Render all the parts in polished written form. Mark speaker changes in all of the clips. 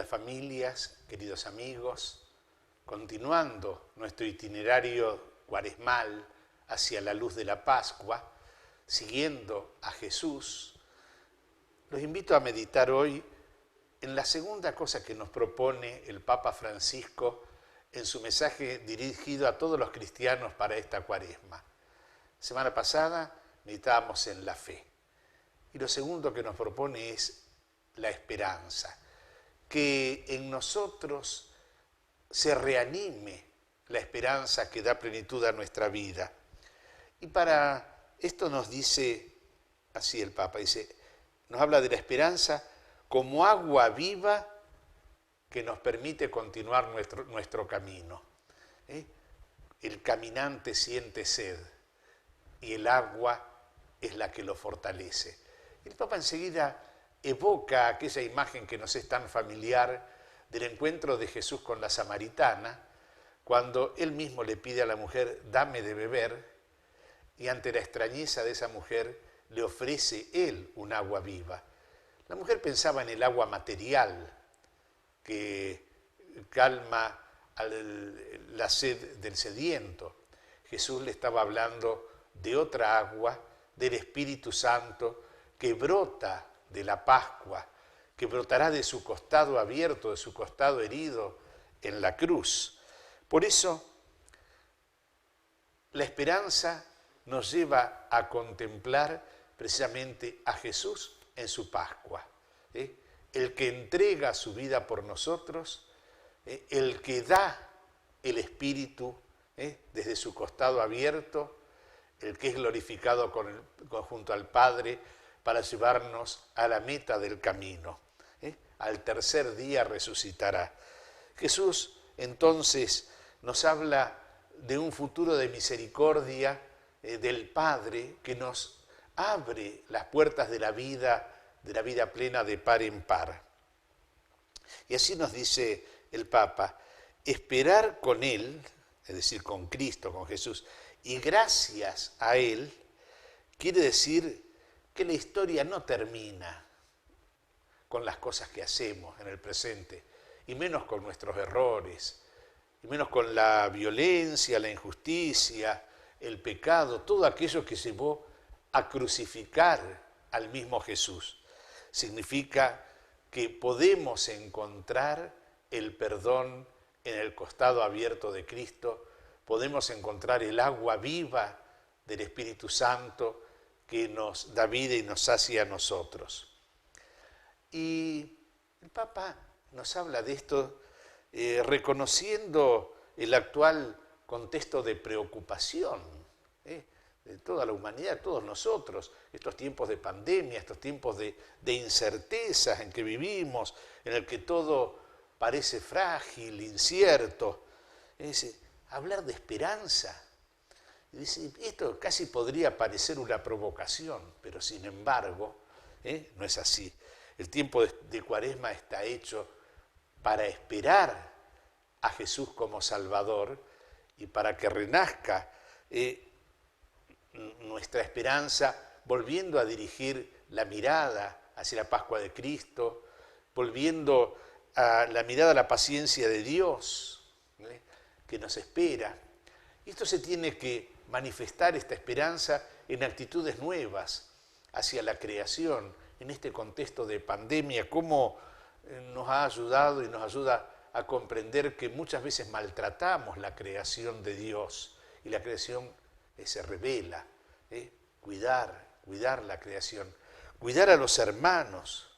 Speaker 1: familias, queridos amigos, continuando nuestro itinerario cuaresmal hacia la luz de la Pascua, siguiendo a Jesús, los invito a meditar hoy en la segunda cosa que nos propone el Papa Francisco en su mensaje dirigido a todos los cristianos para esta cuaresma. Semana pasada meditábamos en la fe. Y lo segundo que nos propone es la esperanza, que en nosotros se reanime la esperanza que da plenitud a nuestra vida. Y para esto nos dice así el Papa, nos habla de la esperanza como agua viva que nos permite continuar nuestro camino. El caminante siente sed y el agua es la que lo fortalece. El Papa enseguida evoca aquella imagen que nos es tan familiar del encuentro de Jesús con la samaritana, cuando él mismo le pide a la mujer, dame de beber, y ante la extrañeza de esa mujer le ofrece él un agua viva. La mujer pensaba en el agua material que calma la sed del sediento. Jesús le estaba hablando de otra agua, del Espíritu Santo, que brota de la Pascua, que brotará de su costado abierto, de su costado herido en la cruz. Por eso, la esperanza nos lleva a contemplar precisamente a Jesús en su Pascua. El que entrega su vida por nosotros, el que da el Espíritu desde su costado abierto, el que es glorificado junto al Padre para llevarnos a la meta del camino. Al tercer día resucitará. Jesús entonces nos habla de un futuro de misericordia del Padre que nos abre las puertas de la vida plena de par en par. Y así nos dice el Papa, esperar con Él, es decir, con Cristo, con Jesús, y gracias a Él, quiere decir que la historia no termina con las cosas que hacemos en el presente, y menos con nuestros errores, y menos con la violencia, la injusticia, el pecado, todo aquello que llevó a crucificar al mismo Jesús. Significa que podemos encontrar el perdón en el costado abierto de Cristo, podemos encontrar el agua viva del Espíritu Santo que nos da vida y nos sacia a nosotros. Y el Papa nos habla de esto reconociendo el actual contexto de preocupación de toda la humanidad, todos nosotros, estos tiempos de pandemia, estos tiempos de incertezas en que vivimos, en el que todo parece frágil, incierto. Hablar de esperanza. Dice, esto casi podría parecer una provocación, pero sin embargo, no es así. El tiempo de Cuaresma está hecho para esperar a Jesús como Salvador y para que renazca nuestra esperanza, volviendo a dirigir la mirada hacia la Pascua de Cristo, volviendo a la mirada a la paciencia de Dios, que nos espera. Y esto se tiene que manifestar, esta esperanza, en actitudes nuevas hacia la creación, en este contexto de pandemia, cómo nos ha ayudado y nos ayuda a comprender que muchas veces maltratamos la creación de Dios y la creación se revela. Cuidar la creación, cuidar a los hermanos,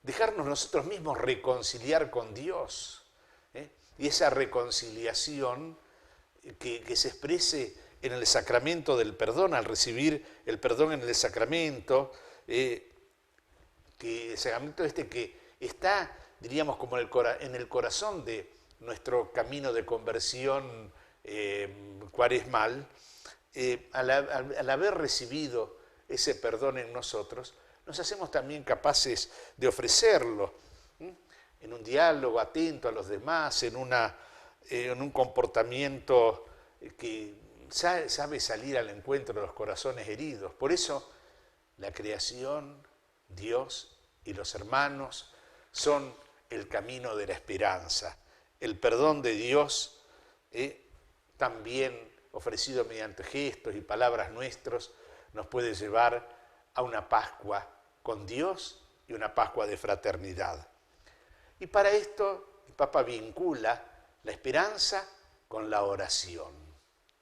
Speaker 1: dejarnos nosotros mismos reconciliar con Dios. Y esa reconciliación que se exprese en el sacramento del perdón, al recibir el perdón en el sacramento, que el sacramento que está, diríamos, como en el corazón de nuestro camino de conversión cuaresmal, al haber recibido ese perdón en nosotros, nos hacemos también capaces de ofrecerlo en un diálogo atento a los demás, en un comportamiento que sabe salir al encuentro de los corazones heridos. Por eso la creación, Dios y los hermanos son el camino de la esperanza. El perdón de Dios, también ofrecido mediante gestos y palabras nuestros, nos puede llevar a una Pascua con Dios y una Pascua de fraternidad. Y para esto el Papa vincula la esperanza con la oración.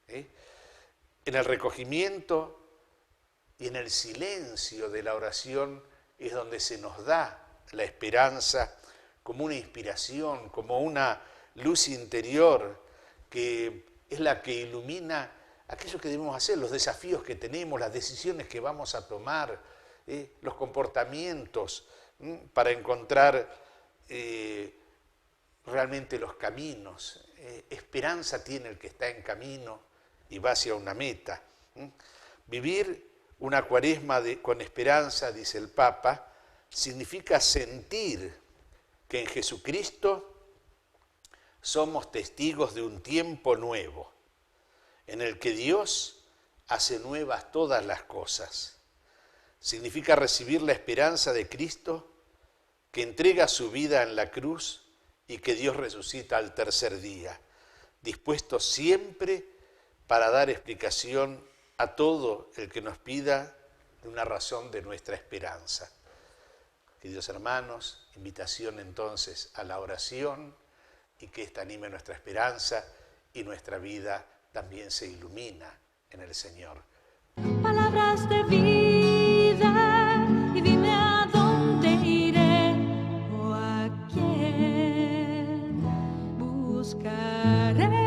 Speaker 1: En el recogimiento y en el silencio de la oración es donde se nos da la esperanza como una inspiración, como una luz interior que es la que ilumina aquello que debemos hacer, los desafíos que tenemos, las decisiones que vamos a tomar, los comportamientos para encontrar realmente los caminos. Esperanza tiene el que está en camino y va hacia una meta. Vivir una cuaresma con esperanza, dice el Papa, significa sentir que en Jesucristo somos testigos de un tiempo nuevo, en el que Dios hace nuevas todas las cosas. Significa recibir la esperanza de Cristo, que entrega su vida en la cruz y que Dios resucita al tercer día, dispuesto siempre para dar explicación a todo el que nos pida de una razón de nuestra esperanza. Queridos hermanos, invitación entonces a la oración y que esta anime nuestra esperanza y nuestra vida también se ilumina en el Señor.
Speaker 2: Palabras de vida y dime a dónde iré o a quién buscaré.